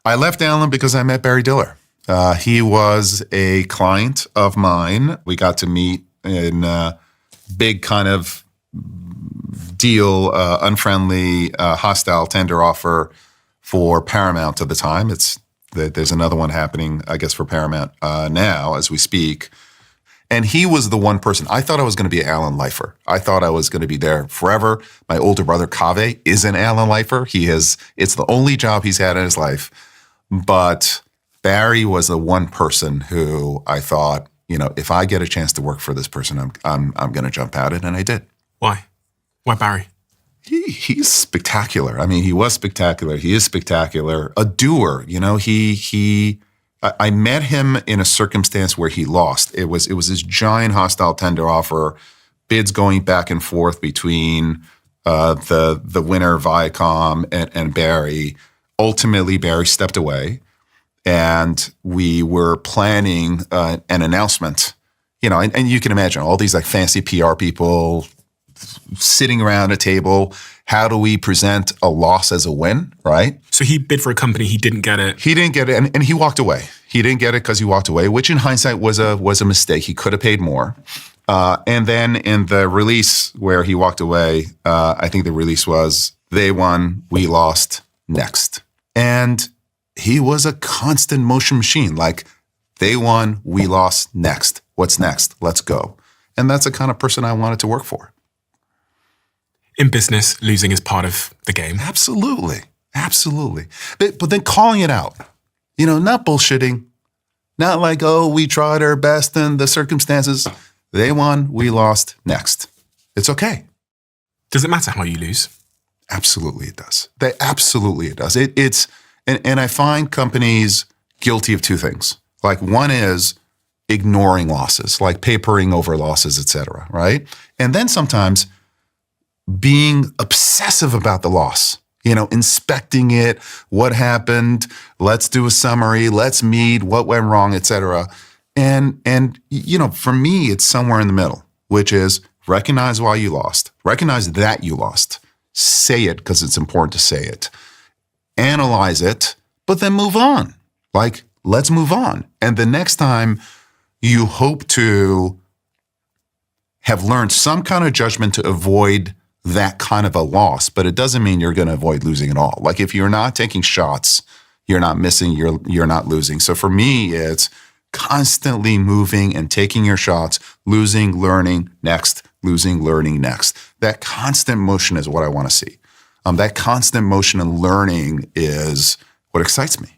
I left Allen because I met Barry Diller. He was a client of mine. We got to meet in a big kind of deal, unfriendly, hostile tender offer for Paramount at the time. There's another one happening, I guess, for Paramount now as we speak. And he was the one person. I thought I was going to be an Allen lifer. I thought I was going to be there forever. My older brother, Kaveh, is an Allen lifer. It's the only job he's had in his life. But Barry was the one person who I thought, if I get a chance to work for this person, I'm going to jump at it. And I did. Why? Why Barry? He's spectacular. I mean, he was spectacular. He is spectacular. A doer, I met him in a circumstance where he lost. It was this giant hostile tender offer, bids going back and forth between the winner, Viacom, and Barry. Ultimately, Barry stepped away, and we were planning an announcement. And you can imagine all these like fancy PR people sitting around a table. How do we present a loss as a win, right? So he bid for a company, he didn't get it. He didn't get it, and he walked away. He didn't get it because he walked away, which in hindsight was a mistake. He could have paid more. And then in the release where he walked away, I think the release was, they won, we lost, next. And he was a constant motion machine. Like, they won, we lost, next. What's next? Let's go. And that's the kind of person I wanted to work for. In business, losing is part of the game. Absolutely. Absolutely. But then calling it out, not bullshitting, not like, oh, we tried our best and the circumstances, they won, we lost, next. It's okay. Does it matter how you lose? Absolutely it does. Absolutely it does. And I find companies guilty of two things. Like, one is ignoring losses, like papering over losses, et cetera, right? And then sometimes being obsessive about the loss, inspecting it, what happened, let's do a summary, let's meet, what went wrong, et cetera. And for me, it's somewhere in the middle, which is recognize why you lost, recognize that you lost, say it because it's important to say it, analyze it, but then move on. Like, let's move on. And the next time you hope to have learned some kind of judgment to avoid that kind of a loss, but it doesn't mean you're going to avoid losing at all. Like, if you're not taking shots, you're not missing, you're not losing. So for me, it's constantly moving and taking your shots, losing, learning, next, losing, learning, next. That constant motion is what I want to see. That constant motion and learning is what excites me.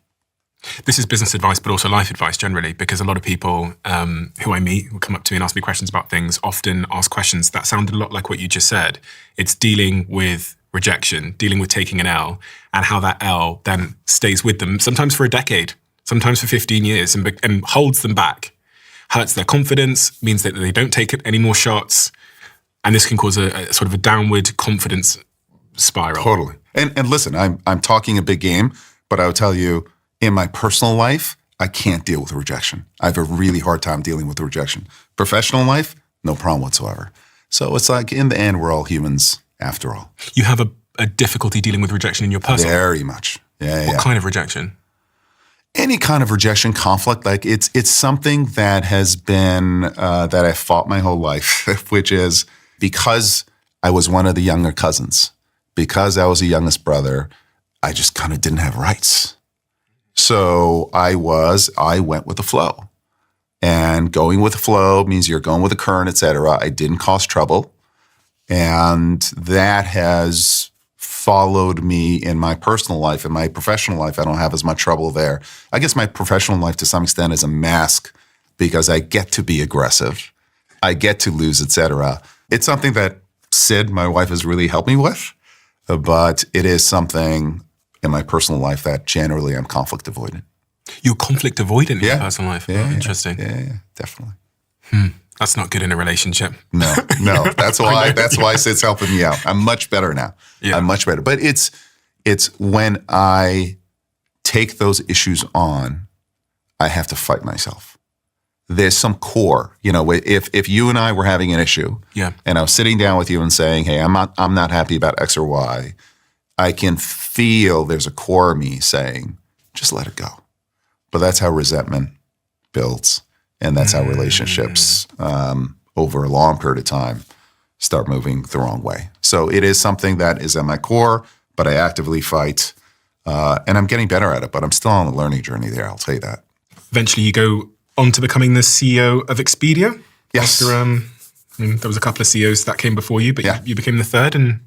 This is business advice, but also life advice generally, because a lot of people who I meet, who come up to me and ask me questions about things, often ask questions that sound a lot like what you just said. It's dealing with rejection, dealing with taking an L, and how that L then stays with them, sometimes for a decade, sometimes for 15 years, and holds them back, hurts their confidence, means that they don't take any more shots, and this can cause a sort of a downward confidence spiral. Totally. And listen, I'm talking a big game, but I would tell you, in my personal life, I can't deal with rejection. I have a really hard time dealing with rejection. Professional life, no problem whatsoever. So it's like, in the end, we're all humans after all. You have a difficulty dealing with rejection in your personal life? Very much. Yeah. What kind of rejection? Any kind of rejection, conflict. Like, it's something that has been, that I fought my whole life, which is because I was one of the younger cousins, because I was the youngest brother, I just kind of didn't have rights. So I went with the flow. And going with the flow means you're going with the current, et cetera. I didn't cause trouble. And that has followed me in my personal life. In my professional life, I don't have as much trouble there. I guess my professional life to some extent is a mask because I get to be aggressive. I get to lose, et cetera. It's something that Sid, my wife, has really helped me with. But it is something in my personal life that generally I'm conflict avoidant. You're conflict avoidant in your personal life? Yeah, interesting. Yeah, definitely. That's not good in a relationship. No. That's why Sid's helping me out. I'm much better now. Yeah. I'm much better. But it's when I take those issues on, I have to fight myself. There's some core, if you and I were having an issue, and I was sitting down with you and saying, hey, I'm not happy about X or Y, I can feel there's a core of me saying, just let it go. But that's how resentment builds. And that's how relationships over a long period of time start moving the wrong way. So it is something that is at my core, but I actively fight. And I'm getting better at it, but I'm still on the learning journey there, I'll tell you that. Eventually you go on to becoming the CEO of Expedia. Yes. After, there was a couple of CEOs that came before you, but you became the third and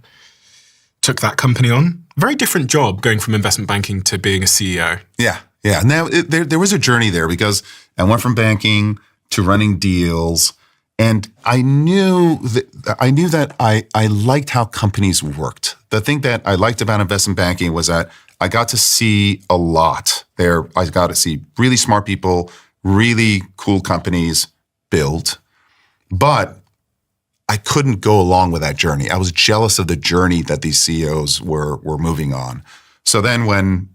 took that company on. Very different job going from investment banking to being a CEO. Yeah. Now, there was a journey there because I went from banking to running deals, and I knew that I liked how companies worked. The thing that I liked about investment banking was that I got to see a lot there. I got to see really smart people, really cool companies build, but I couldn't go along with that journey. I was jealous of the journey that these CEOs were moving on. So then when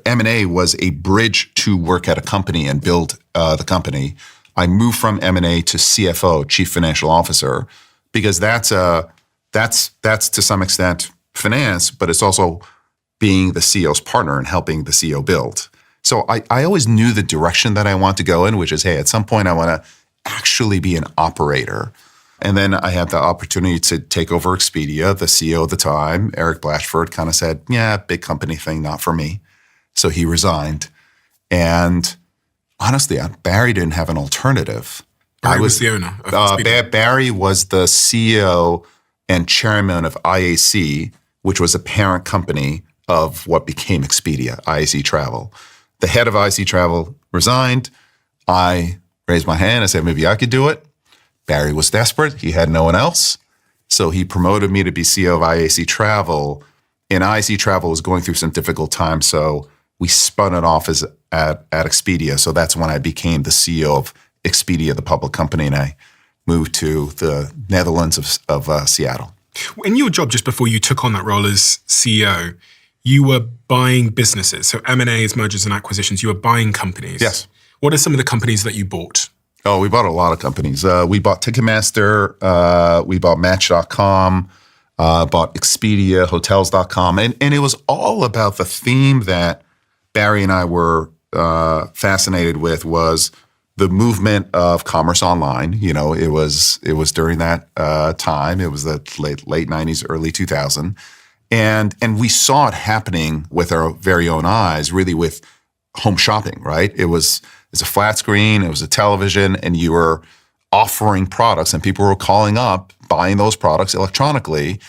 M&A was a bridge to work at a company and build the company, I moved from M&A to CFO, Chief Financial Officer, because that's to some extent finance, but it's also being the CEO's partner and helping the CEO build. So I always knew the direction that I want to go in, which is, hey, at some point I want to actually be an operator. And then I had the opportunity to take over Expedia. The CEO at the time, Eric Blatchford, kind of said, yeah, big company thing, not for me. So he resigned. And honestly, Barry didn't have an alternative. Barry was the owner of Expedia. Barry was the CEO and chairman of IAC, which was a parent company of what became Expedia, IAC Travel. The head of IAC Travel resigned. I raised my hand. I said, maybe I could do it. Barry was desperate. He had no one else. So he promoted me to be CEO of IAC Travel. And IAC Travel was going through some difficult times. So we spun it off at Expedia. So that's when I became the CEO of Expedia, the public company. And I moved to the Netherlands of Seattle. In your job, just before you took on that role as CEO, you were buying businesses. So M&A is mergers and acquisitions. You were buying companies. Yes. What are some of the companies that you bought? Oh, we bought a lot of companies. We bought Ticketmaster. We bought Match.com. Bought Expedia, Hotels.com. And it was all about the theme that Barry and I were fascinated with was the movement of commerce online. You know, it was during that time. It was the late 90s, early 2000. And we saw it happening with our very own eyes, really with home shopping, right? It's a flat screen, it was a television, and you were offering products and people were calling up, buying those products electronically.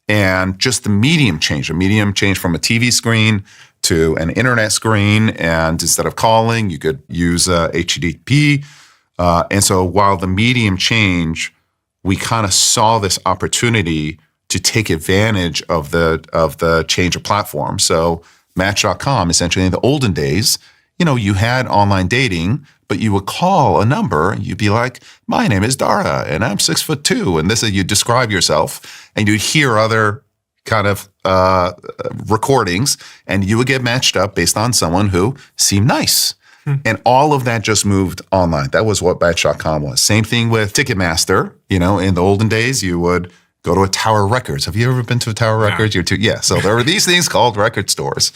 And just the medium changed. The medium changed from a TV screen to an internet screen. And instead of calling, you could use HTTP. And so while the medium changed, we kind of saw this opportunity to take advantage of the change of platform. So Match.com, essentially in the olden days, you know, you had online dating, but you would call a number and you'd be like, my name is Dara and I'm 6'2". And this is, you describe yourself and you'd hear other kind of recordings and you would get matched up based on someone who seemed nice. And all of that just moved online. That was what Match.com was. Same thing with Ticketmaster. You know, in the olden days, you would go to a Tower Records. Have you ever been to a Tower Records? Yeah. So there were these things called record stores.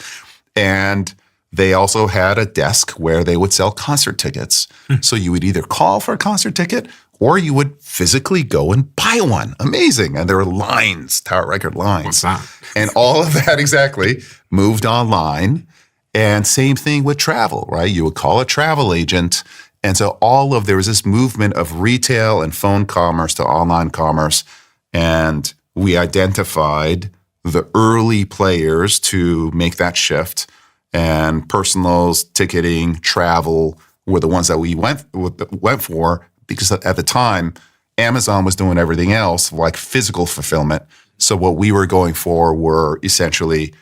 And they also had a desk where they would sell concert tickets. So you would either call for a concert ticket or you would physically go and buy one. Amazing. And there were lines, Tower Record lines. What's that? And all of that exactly moved online. And same thing with travel, right? You would call a travel agent. And so there was this movement of retail and phone commerce to online commerce. And we identified the early players to make that shift. And personals, ticketing, travel were the ones that we went for because at the time, Amazon was doing everything else like physical fulfillment. So what we were going for were essentially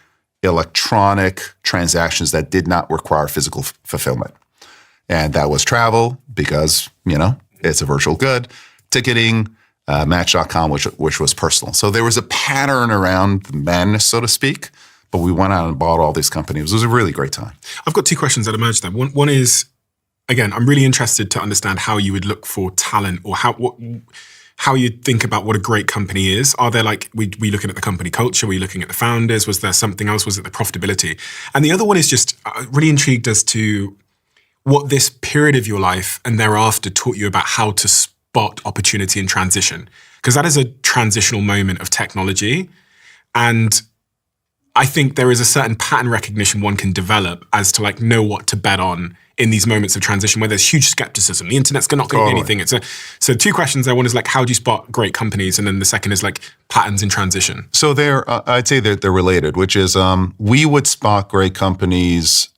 electronic transactions that did not require physical fulfillment. And that was travel because, you know, it's a virtual good, ticketing, Match.com, which was personal. So there was a pattern around the madness, so to speak. But we went out and bought all these companies. It was a really great time. I've got two questions that emerged there. One is, again, I'm really interested to understand how you would look for talent or how you think about what a great company is. Are there like, we looking at the company culture? Were you looking at the founders? Was there something else? Was it the profitability? And the other one is just really intrigued as to what this period of your life and thereafter taught you about how to spot opportunity and transition. Because that is a transitional moment of technology. And I think there is a certain pattern recognition one can develop as to like know what to bet on in these moments of transition where there's huge skepticism. The internet's not going to be anything. So two questions there. One is like, how do you spot great companies? And then the second is like patterns in transition. So I'd say they're related, which is we would spot great companies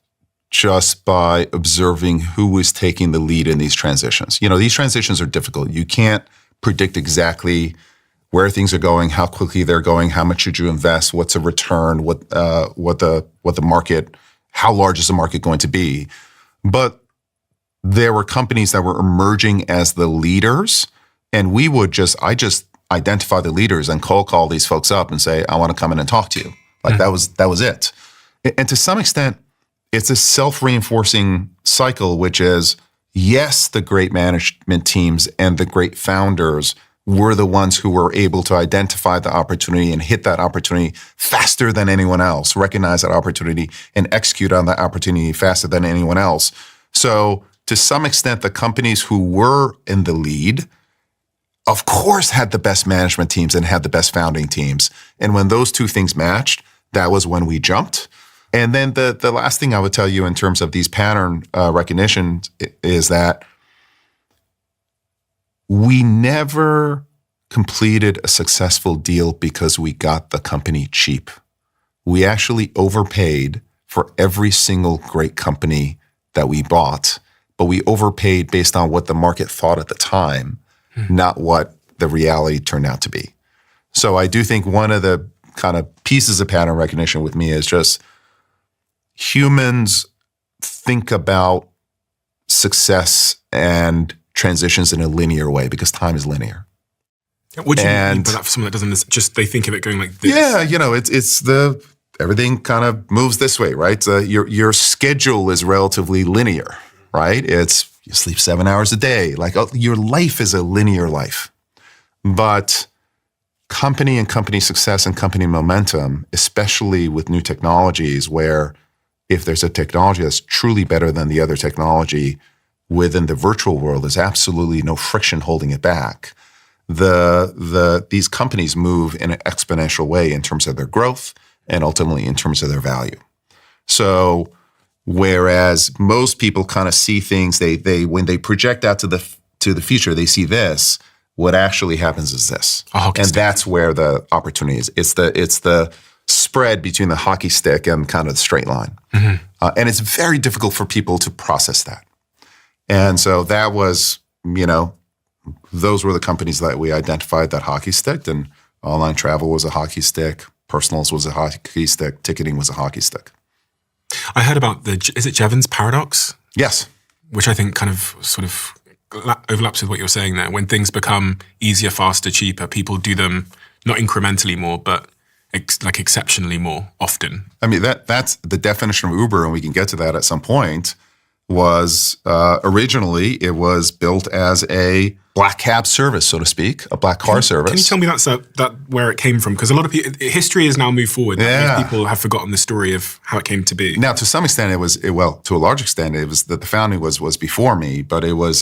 just by observing who is taking the lead in these transitions. These transitions are difficult. You can't predict exactly where things are going, how quickly they're going, how much should you invest, what's a return, what the market, how large is the market going to be. But there were companies that were emerging as the leaders, and I just identify the leaders and cold call these folks up and say, I want to come in and talk to you. Like that was it. And to some extent, it's a self-reinforcing cycle, which is, yes, the great management teams and the great founders were the ones who were able to identify the opportunity and hit that opportunity faster than anyone else, recognize that opportunity and execute on that opportunity faster than anyone else. So to some extent, the companies who were in the lead, of course, had the best management teams and had the best founding teams. And when those two things matched, that was when we jumped. And then the last thing I would tell you in terms of these pattern recognition is that we never completed a successful deal because we got the company cheap. We actually overpaid for every single great company that we bought, but we overpaid based on what the market thought at the time, not what the reality turned out to be. So I do think one of the kind of pieces of pattern recognition with me is just humans think about success and transitions in a linear way because time is linear. What do you mean by that for someone that doesn't just, they think of it going like this? Yeah, it's everything kind of moves this way, right? Your schedule is relatively linear, right? It's you sleep 7 hours a day. Like your life is a linear life. But company and company success and company momentum, especially with new technologies where if there's a technology that's truly better than the other technology within the virtual world, there's absolutely no friction holding it back. These companies move in an exponential way in terms of their growth and ultimately in terms of their value. So whereas most people kind of see things, they when they project out to the future, they see this. What actually happens is this, and that's where the opportunity is. It's the spread between the hockey stick and kind of the straight line. And it's very difficult for people to process that. And so that was, those were the companies that we identified that hockey stick, and online travel was a hockey stick, personals was a hockey stick, ticketing was a hockey stick. I heard about is it Jevons paradox? Yes. Which I think kind of sort of overlaps with what you're saying there. When things become easier, faster, cheaper, people do them not incrementally more, but like exceptionally more often. I mean, that's the definition of Uber, and we can get to that at some point, was originally it was built as a black cab service, so to speak, a black car service. Can you tell me that where it came from? Because a lot of people, history has now moved forward. Yeah. Most people have forgotten the story of how it came to be. Now, to some extent, to a large extent, it was that the founding was before me, but it was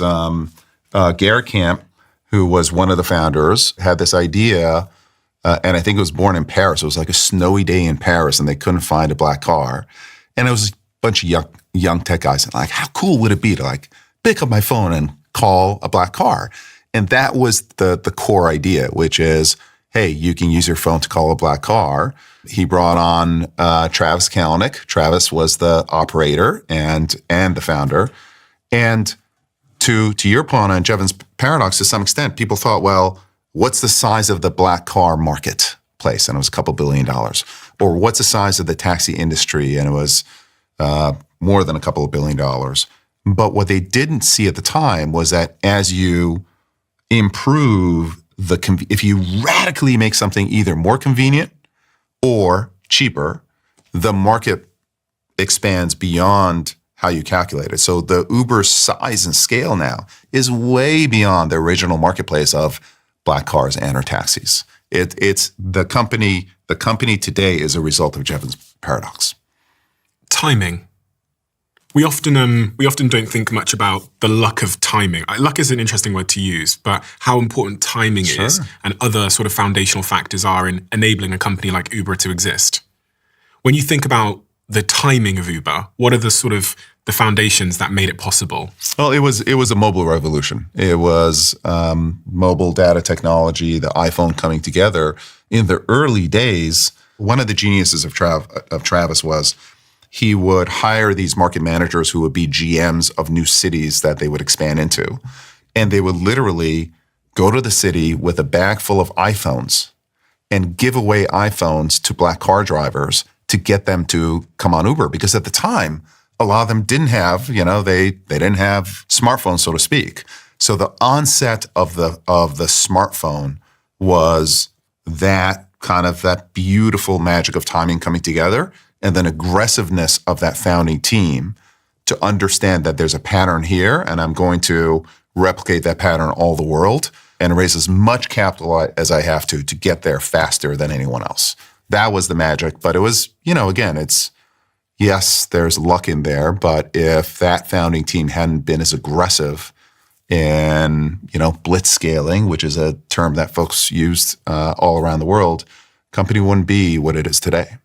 Garrett Camp, who was one of the founders, had this idea, and I think it was born in Paris. It was like a snowy day in Paris, and they couldn't find a black car. And it was a bunch of young tech guys, and like, how cool would it be to like pick up my phone and call a black car? And that was the core idea, which is, hey, you can use your phone to call a black car. He brought on Travis Kalanick. Travis was the operator and the founder. And to your point on Jevons paradox, to some extent, people thought, well, what's the size of the black car marketplace? And it was a couple $2 billion. Or what's the size of the taxi industry? And it was more than a couple $1 billion. But what they didn't see at the time was that as you improve if you radically make something either more convenient or cheaper, the market expands beyond how you calculate it. So the Uber size and scale now is way beyond the original marketplace of black cars and or taxis. It's the company. The company today is a result of Jevons paradox. Timing. We often don't think much about the luck of timing. Luck is an interesting word to use, but how important timing is and other sort of foundational factors are in enabling a company like Uber to exist. When you think about the timing of Uber, what are the sort of the foundations that made it possible? Well, it was a mobile revolution. It was mobile data technology, the iPhone coming together. In the early days, one of the geniuses of Travis was he would hire these market managers who would be GMs of new cities that they would expand into. And they would literally go to the city with a bag full of iPhones and give away iPhones to black car drivers to get them to come on Uber. Because at the time, a lot of them didn't have, they didn't have smartphones, so to speak. So the onset of the smartphone was that beautiful magic of timing coming together, and then aggressiveness of that founding team to understand that there's a pattern here, and I'm going to replicate that pattern all the world and raise as much capital as I have to get there faster than anyone else. That was the magic. But it was, again, yes, there's luck in there, but if that founding team hadn't been as aggressive in, blitz scaling, which is a term that folks used all around the world, company wouldn't be what it is today.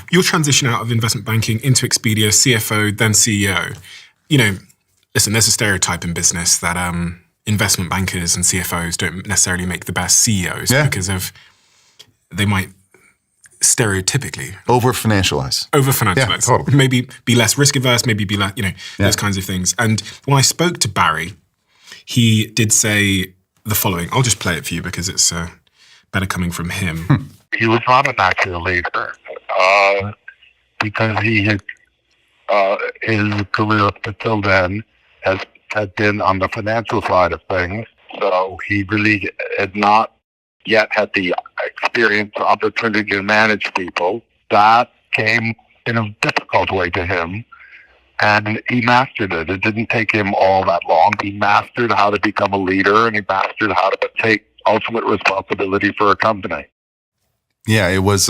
Your transition out of investment banking into Expedia, CFO, then CEO. Listen, there's a stereotype in business that investment bankers and CFOs don't necessarily make the best CEOs because they might stereotypically over-financialize. Yeah, totally. Maybe be less risk averse, maybe be less, those kinds of things. And when I spoke to Barry, he did say the following. I'll just play it for you because it's better coming from him. He was not a natural leader because he had his career up until then had been on the financial side of things. So he really had not yet had the experience or opportunity to manage people. That came in a difficult way to him, and he mastered it. It didn't take him all that long. He mastered how to become a leader, and he mastered how to take ultimate responsibility for a company. Yeah, it was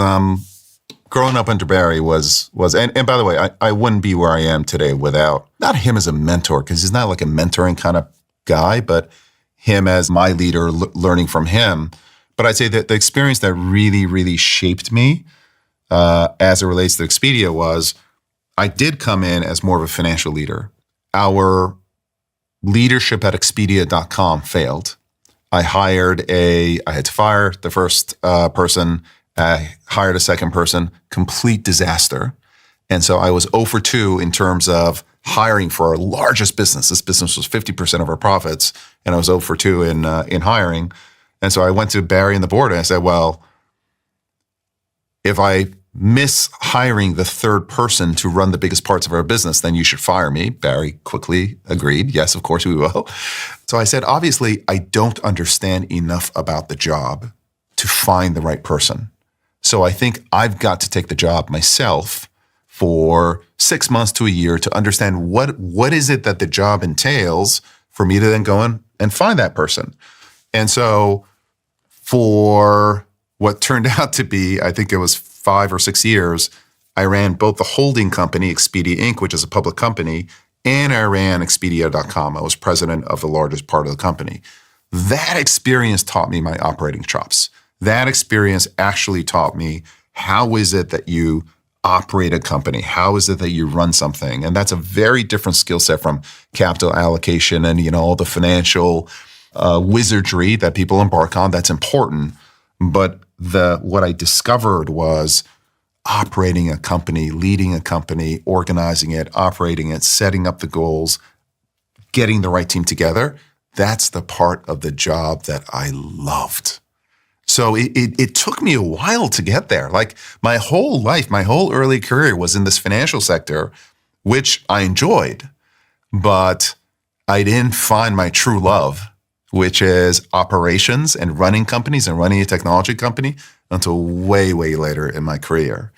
growing up under Barry was and by the way, I wouldn't be where I am today without not him as a mentor, because he's not like a mentoring kind of guy, but him as my leader, learning from him. But I'd say that the experience that really, really shaped me as it relates to Expedia was I did come in as more of a financial leader. Our leadership at Expedia.com failed. I had to fire the first person. I hired a second person, complete disaster. And so I was 0 for 2 in terms of hiring for our largest business. This business was 50% of our profits, and I was 0 for 2 in hiring. And so I went to Barry and the board and I said, well, if I miss hiring the third person to run the biggest parts of our business, then you should fire me. Barry quickly agreed. Yes, of course we will. So I said, obviously, I don't understand enough about the job to find the right person. So I think I've got to take the job myself for 6 months to a year to understand what is it that the job entails for me to then go in and find that person. And so for what turned out to be, I think it was 5 or 6 years, I ran both the holding company, Expedia Inc., which is a public company, and I ran Expedia.com. I was president of the largest part of the company. That experience taught me my operating chops. That experience actually taught me how is it that you operate a company? How is it that you run something? And that's a very different skill set from capital allocation and all the financial wizardry that people embark on. That's important. But what I discovered was operating a company, leading a company, organizing it, operating it, setting up the goals, getting the right team together. That's the part of the job that I loved. So it took me a while to get there. Like my whole life, my whole early career was in this financial sector, which I enjoyed, but I didn't find my true love, which is operations and running companies and running a technology company, until way, way later in my career.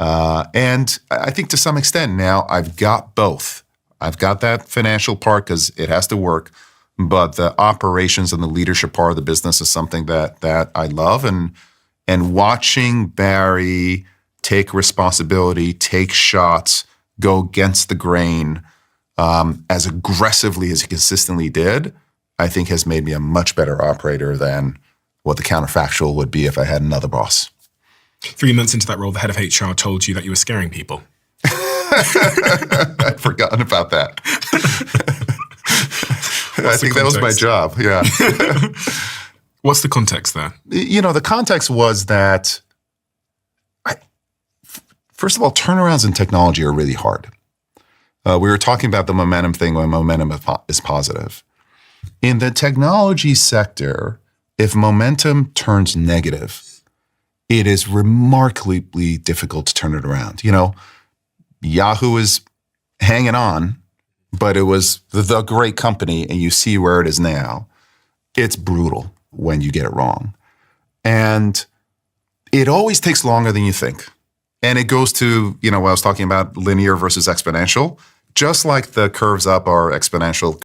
And I think to some extent now I've got both. I've got that financial part because it has to work, but the operations and the leadership part of the business is something that I love. And watching Barry take responsibility, take shots, go against the grain as aggressively as he consistently did, I think has made me a much better operator than what the counterfactual would be if I had another boss. 3 months into that role, the head of HR told you that you were scaring people. I'd forgotten about that. I think that was my job. Yeah. What's the context there? The context was that, first of all, turnarounds in technology are really hard. We were talking about the momentum thing when momentum is positive. In the technology sector, if momentum turns negative, it is remarkably difficult to turn it around. Yahoo is hanging on, but it was the great company, and you see where it is now. It's brutal when you get it wrong. And it always takes longer than you think. And it goes to, what I was talking about, linear versus exponential. Just like the curves up are exponential,